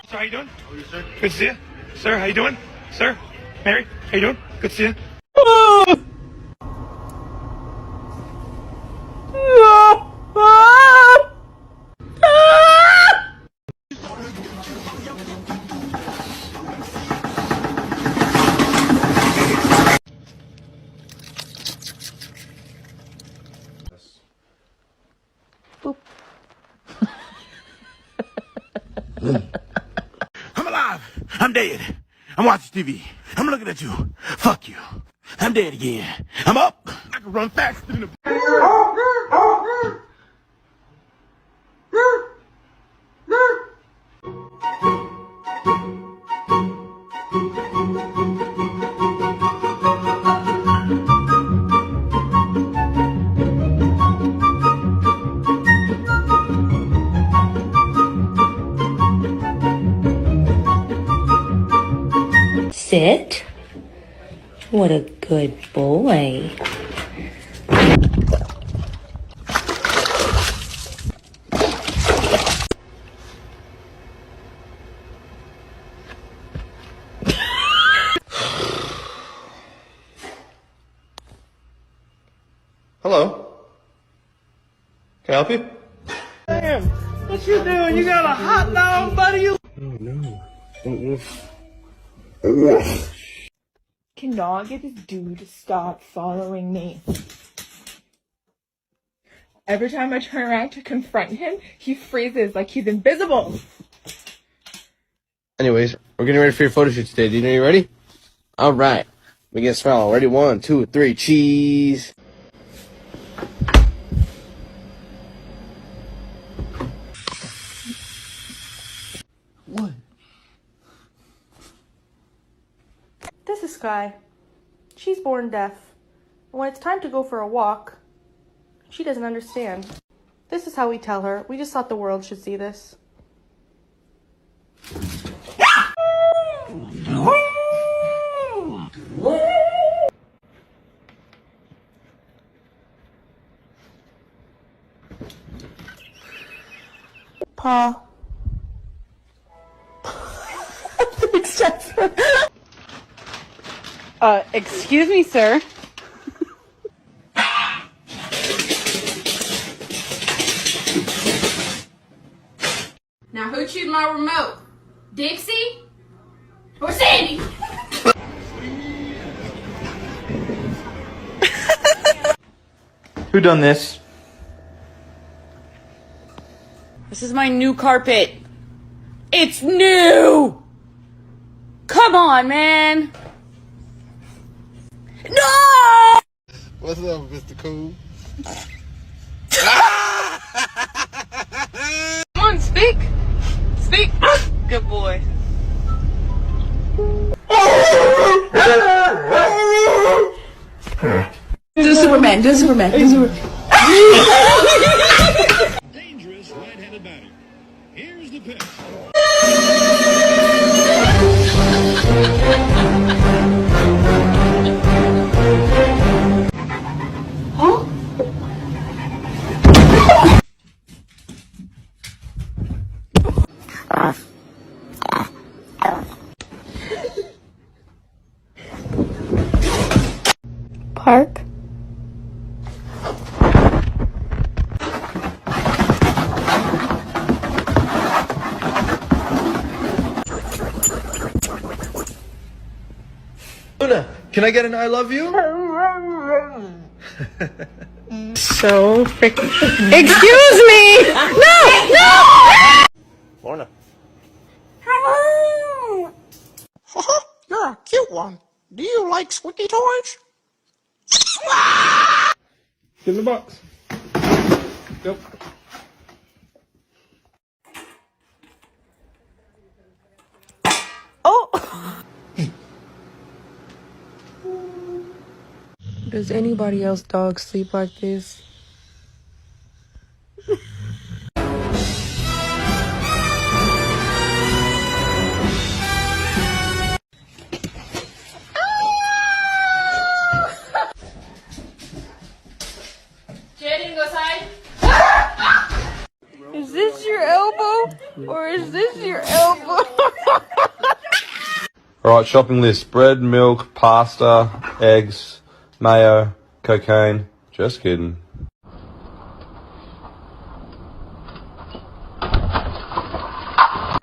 Sir, how you doing? How are you, sir? Good to see you. Sir, how you doing? Sir, Mary, how you doing? Good to see you. I'm alive. I'm dead. I'm watching TV. I'm looking at you. Fuck you. I'm dead again. I'm up. I can run faster than a... Sit. What a good boy. Hello. Can I help you? Damn, what you doing? You got a hot dog, buddy? Oh, no. Cannot get this dude to stop following me. Every time I turn around to confront him, he freezes like he's invisible. Anyways, we're getting ready for your photo shoot today. Do you know you're ready? All right. We get smile. Ready? 1, 2, 3. Cheese. What? This is Sky. She's born deaf. And when it's time to go for a walk, she doesn't understand. This is how we tell her. We just thought the world should see this. Pa. It's Jasper. Excuse me, sir. Now who chewed my remote? Dixie? Or Sandy? Who done this? This is my new carpet. It's new! Come on, man! No! What's up, Mr. Cool? Come on, speak! Speak! Good boy. Do Superman, do Superman, do Superman. Dangerous right-handed batter. Here's the pitch. Park. Luna, can I get an I love you? So freaking. Excuse me! No! No! Lorna. You're a cute one. Do you like squeaky toys? Give him the box. Yep. Oh! Does anybody else dog sleep like this? Jaden, go outside. Is this your elbow? Or is this your elbow? Alright, shopping list. Bread, milk, pasta, eggs, mayo, cocaine. Just kidding.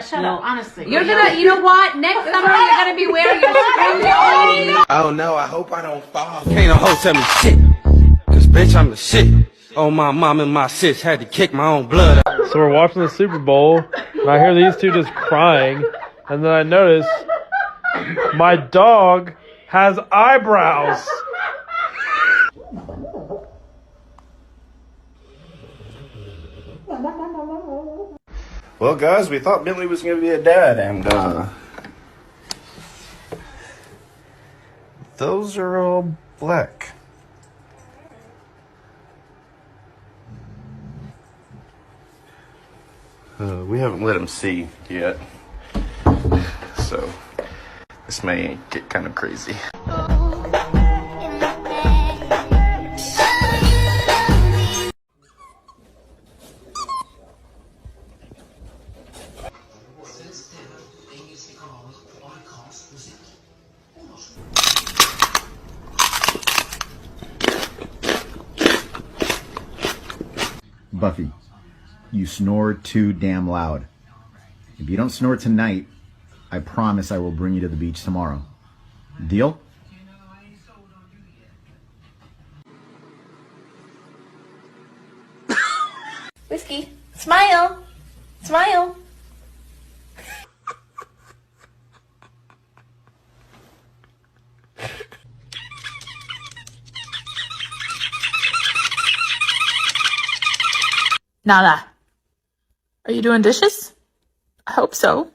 Shut up, honestly. You're gonna, you know what? Next summer you're gonna be wearing your screws. Oh no, I hope I don't fall. Can't no hoe tell me shit. Cause bitch, I'm the shit. Oh, my mom and my sis had to kick my own blood out. So we're watching the Super Bowl, and I hear these two just crying, and then I notice my dog has eyebrows. Well, guys, we thought Bentley was going to be a dad, and those are all black. We haven't let him see yet, so this may get kind of crazy. Buffy, you snore too damn loud. If you don't snore tonight, I promise I will bring you to the beach tomorrow. Deal? Whiskey, smile. Smile. Nala, are you doing dishes? I hope so.